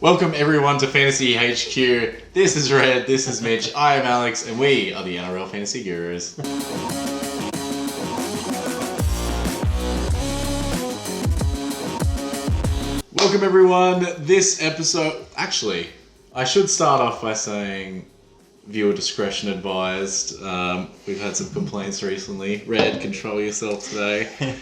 Welcome everyone to Fantasy HQ. This is Red, this is Mitch, I am Alex, and we are the NRL Fantasy Gurus. Welcome everyone. This episode... Actually, I should start off by saying viewer discretion advised. We've had some complaints recently. Red, control yourself today.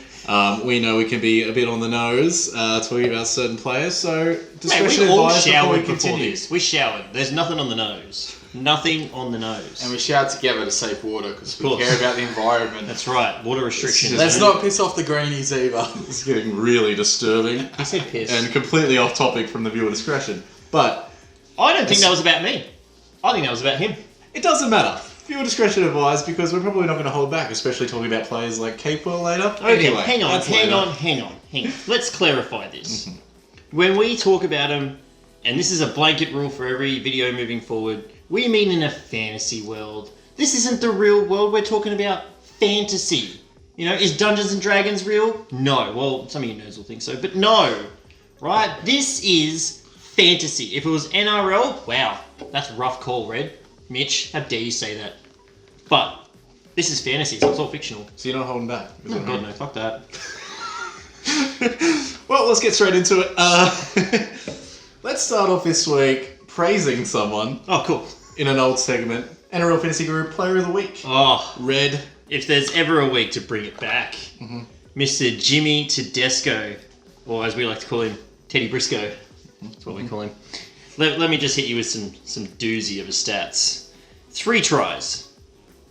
We know we can be a bit on the nose talking about certain players, so discretion advised before we continue. We showered. There's nothing on the nose. Nothing on the nose. And we showered together to save water because we care about the environment. That's right. Water restrictions. Let's not piss off the greenies either. It's getting really disturbing. I said piss. And completely off topic from the viewer discretion. But I don't think that was about me. I think that was about him. It doesn't matter. Viewer discretion advised because we're probably not going to hold back, especially talking about players like Capewell later. Okay, anyway, hang on. Let's clarify this. When we talk about him, and this is a blanket rule for every video moving forward, we mean in a fantasy world. This isn't the real world. We're talking about fantasy. You know, is Dungeons and Dragons real? No. Well, some of you nerds will think so, but no. Right? This is fantasy. If it was NRL, wow, that's a rough call, Red. Mitch, how dare you say that? But this is fantasy, so it's all fictional. So you're not holding back? Oh, God, no, fuck that. Well, let's get straight into it. Let's start off this week praising someone. Oh, cool. In an old segment. NRL Fantasy Guru Player of the Week. Oh, Red. If there's ever a week to bring it back, Mr. Jimmy Tedesco, or as we like to call him, Teddy Briscoe. That's what we call him. Let me just hit you with some doozy of his stats. 3 tries,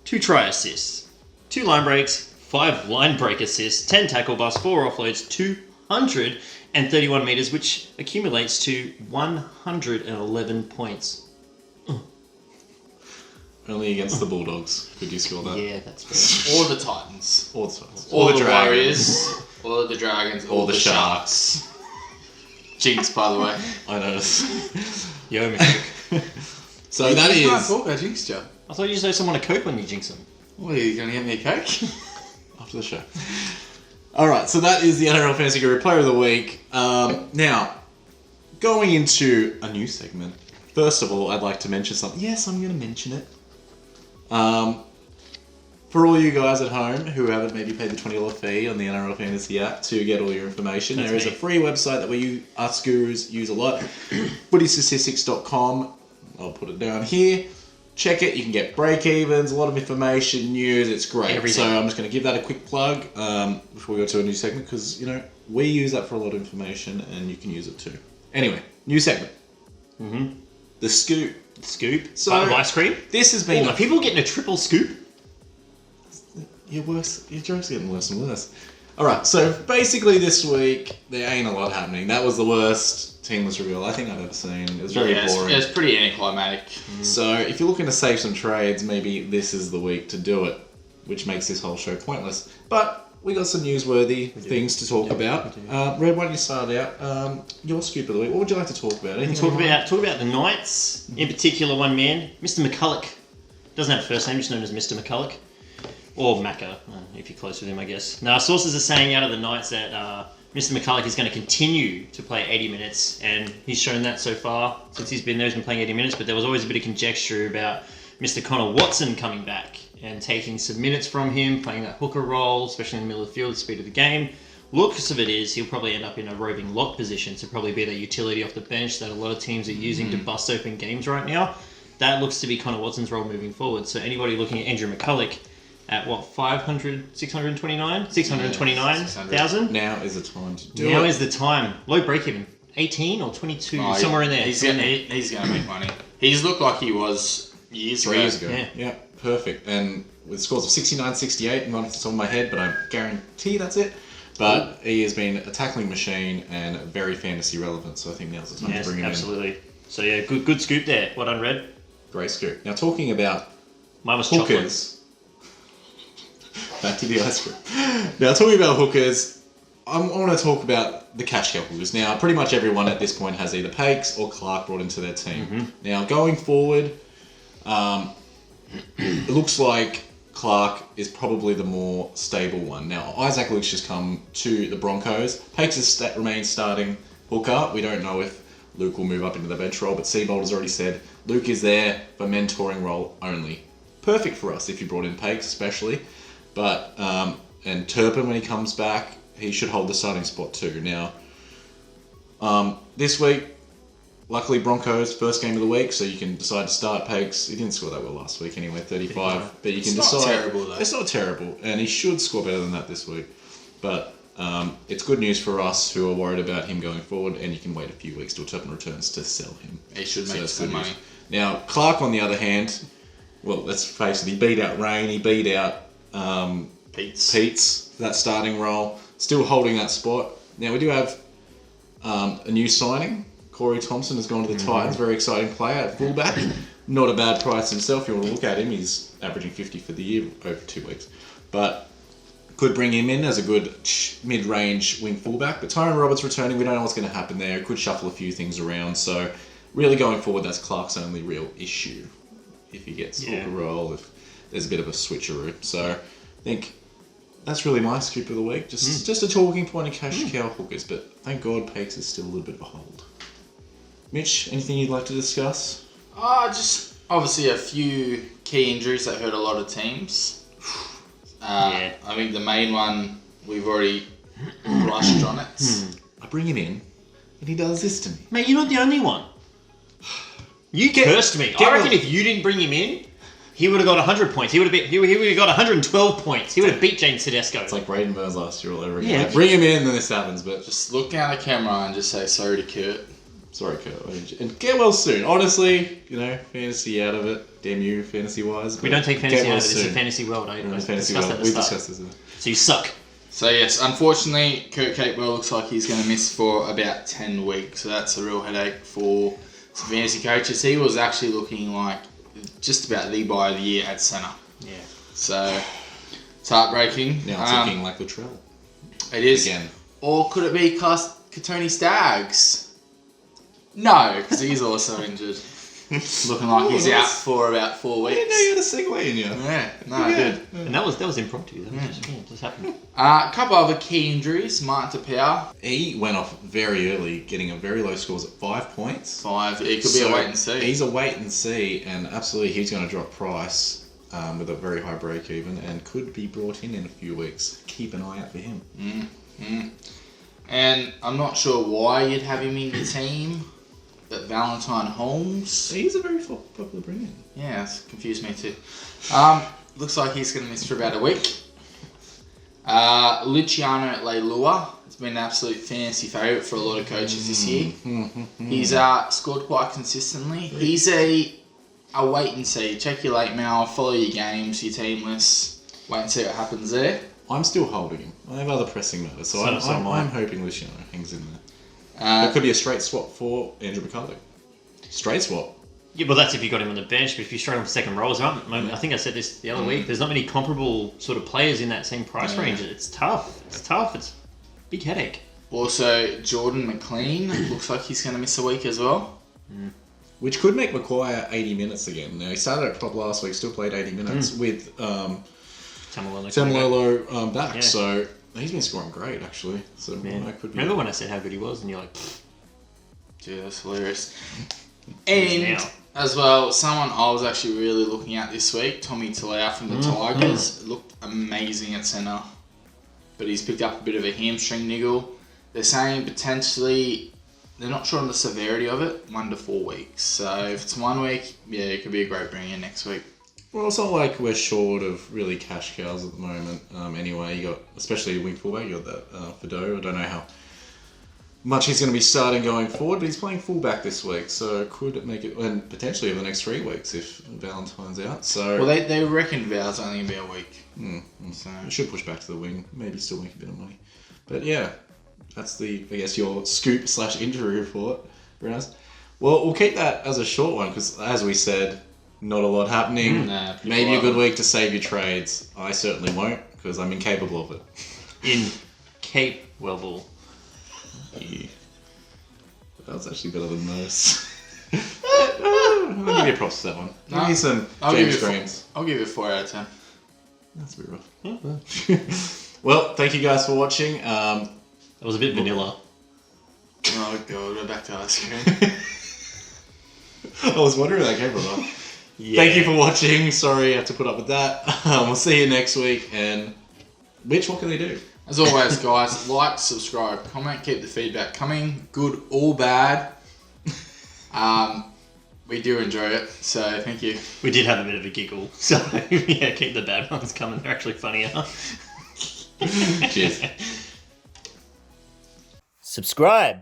2 try assists, 2 line breaks, 5 line break assists, 10 tackle busts, 4 offloads, 231 metres, which accumulates to 111 points. Only against the Bulldogs could you score that. Yeah, that's fair. Or the Titans. Or the Titans. Or the Dragons. Warriors. Or the Dragons. Or the Sharks. Jinx, by the way. I noticed. Yo, man. So that You can't is... talk, I jinxed you. I thought you said someone a Coke when you jinx them. What, are you going to get me a cake? After the show. Alright, so that is the NRL Fantasy Guru Player of the Week. Now, going into a new segment. First of all, I'd like to mention something. Yes, I'm going to mention it. For all you guys at home who haven't maybe paid the $20 fee on the NRL Fantasy app to get all your information, there is a free website that us gurus use a lot. FootyStatistics.com. I'll put it down here. Check it. You can get break-evens, a lot of information, news. It's great. Everything. So I'm just going to give that a quick plug before we go to a new segment because, you know, we use that for a lot of information and you can use it too. Anyway, new segment. The Scoop. Scoop? So, Bite of ice cream? This has been... Are people getting a triple scoop? Your joke's getting worse and worse. Alright, so basically this week, there ain't a lot happening. That was the worst teamless reveal I think I've ever seen. It was very boring. It's pretty anticlimactic. So if you're looking to save some trades, maybe this is the week to do it, which makes this whole show pointless. But we got some newsworthy things to talk about. Red, why don't you start out? Your scoop of the week. What would you like to talk about? Anything Talk about the Knights, in particular one man, Mr. Mcculloch. Doesn't have a first name, just known as Mr. Mcculloch. Or Macca, if you're close with him, I guess. Now, sources are saying out of the Knights that Mr. Mcculloch is going to continue to play 80 minutes, and he's shown that so far. Since he's been there, he's been playing 80 minutes, but there was always a bit of conjecture about Mr. Connor Watson coming back and taking some minutes from him, playing that hooker role, especially in the middle of the field, the speed of the game. Looks of it is he'll probably end up in a roving lock position, so probably be that utility off the bench that a lot of teams are using to bust open games right now. That looks to be Connor Watson's role moving forward. So anybody looking at Andrew Mcculloch at what, 629,000? Now is the time to do it. Now is the time. Low break even. 18 or 22, somewhere in there. He's going to make money. He's looked like he was years 3 years ago. Yeah. Perfect. And with scores of 69, 68, not off the top of my head, but I guarantee that's it. But he has been a tackling machine and very fantasy relevant, so I think now's the time to bring him absolutely. So yeah, good scoop there. Well done, Red. Great scoop. Now talking about Mine was hookers. Back to the ice cream. Now talking about hookers, I want to talk about the cash cow hookers. Now pretty much everyone at this point has either Pakes or Clark brought into their team. Now going forward, it looks like Clark is probably the more stable one. Now Isaac Luke's just come to the Broncos. Pakes has remained starting hooker. We don't know if Luke will move up into the bench role. But Seabold has already said Luke is there for mentoring role only. Perfect for us if you brought in Pakes especially. But, and Turpin when he comes back, he should hold the starting spot too. Now, this week, luckily Broncos, first game of the week, so you can decide to start Pakes. He didn't score that well last week anyway, 35. But you can decide. It's not terrible though. It's not terrible, and he should score better than that this week. But it's good news for us who are worried about him going forward, and you can wait a few weeks till Turpin returns to sell him. He should make that's some good money. news. Now, Clark, on the other hand, well, let's face it, he beat out Rain, he beat out Pete's for that starting role, still holding that spot. Now, we do have a new signing. Corey Thompson has gone to the Titans, very exciting player at fullback. Not a bad price himself. If you want to look at him, he's averaging 50 for the year over 2 weeks. But could bring him in as a good mid-range wing fullback. But Tyrone Roberts returning, we don't know what's going to happen there. Could shuffle a few things around. So really going forward, that's Clark's only real issue. If he gets a role, if there's a bit of a switcheroo. So I think that's really my scoop of the week. Just a talking point of cash cow hookers. But thank God Pakes is still a little bit of a hold. Mitch, anything you'd like to discuss? Just obviously a few key injuries that hurt a lot of teams. I think the main one, we've already brushed on it. I bring him in, and he does this to me. Mate, you're not the only one. You cursed me. I reckon if you didn't bring him in, he would have got 100 points. He would have got 112 points. He would have beat James Tedesco. It's like Braden Burns last year all over again. Yeah. Like, bring him in, then this happens. But Just look down the camera and just say sorry to Kurt. sorry, Kurt. And get well soon. Honestly, fantasy out of it. Damn you, fantasy-wise. We don't take fantasy out of it. It's a fantasy world. I fantasy discussed world. that at the We've start. discussed this. So you suck. So yes, unfortunately, Kurt Capewell looks like he's going to miss for about 10 weeks. So that's a real headache for some fantasy coaches. He was actually looking like just about the buy of the year at centre. Yeah. So it's heartbreaking. Now it's looking like Latrell. It is. Again. Or could it be Katoni Staggs? No, because he's also injured. Looking like he's out for about 4 weeks. I didn't know you had a segue in you. Yeah, no, I did. And that was impromptu. That just happened. A couple other key injuries. Martin Tapau, He went off very early, getting a very low scores at 5 points. 5. It could be a wait and see. He's a wait and see, and absolutely he's going to drop price with a very high break even, and could be brought in a few weeks. Keep an eye out for him. And I'm not sure why you'd have him in your team, but Valentine Holmes. He's a very popular bring-in. Yeah, it's confused me too. Looks like he's going to miss for about a week. Luciano Leilua has been an absolute fantasy favourite for a lot of coaches this year. He's scored quite consistently. He's a wait and see. Check your late mail, follow your games, your team lists, wait and see what happens there. I'm still holding him. I have other pressing matters, so I'm hoping Luciano hangs in there. It could be a straight swap for Andrew Mcculloch. Straight swap. Yeah, well, that's if you got him on the bench. But if you struggle with second rows, I think I said this the other week. There's not many comparable sort of players in that same price range. It's tough. It's a big headache. Also, Jordan Mclean looks like he's going to miss a week as well. Which could make Maguire 80 minutes again. Now, he started at top last week, still played 80 minutes with Tamalolo back. Yeah. So he's been scoring great, actually. So that could be. Remember when I said how good he was, and you're like, Dude, that's hilarious. And as well, someone I was actually really looking at this week, Tommy Talau from the Tigers, looked amazing at centre. But he's picked up a bit of a hamstring niggle. They're saying potentially, they're not sure on the severity of it, 1 to 4 weeks. So if it's 1 week, it could be a great bring in next week. Well, it's not like we're short of really cash cows at the moment. Anyway, you got, especially wing fullback, you got that Fido. I don't know how much he's going to be starting going forward, but he's playing fullback this week, so could make it, and potentially over the next 3 weeks if Valentine's out. So Well, they reckon Val's only going to be a week. So it should push back to the wing, maybe still make a bit of money. But yeah, that's your scoop/injury report, Browns. Well, we'll keep that as a short one because, as we said, not a lot happening. Maybe a good week to save your trades. I certainly won't because I'm incapable of it. Incapable. Yeah. That was actually better than most. I'll give you props for that one. Give me some James Greens. I'll give you a 4 out of 10. That's a bit rough. Well, thank you guys for watching. That was a bit vanilla. Oh god, we're back to ice cream. I was wondering where that came from. Yeah. Thank you for watching. Sorry I had to put up with that. We'll see you next week. And Mitch, what can they do? As always, guys, like, subscribe, comment, keep the feedback coming, good or bad. We do enjoy it, so thank you. We did have a bit of a giggle, so yeah, keep the bad ones coming. They're actually funnier. Cheers. Subscribe.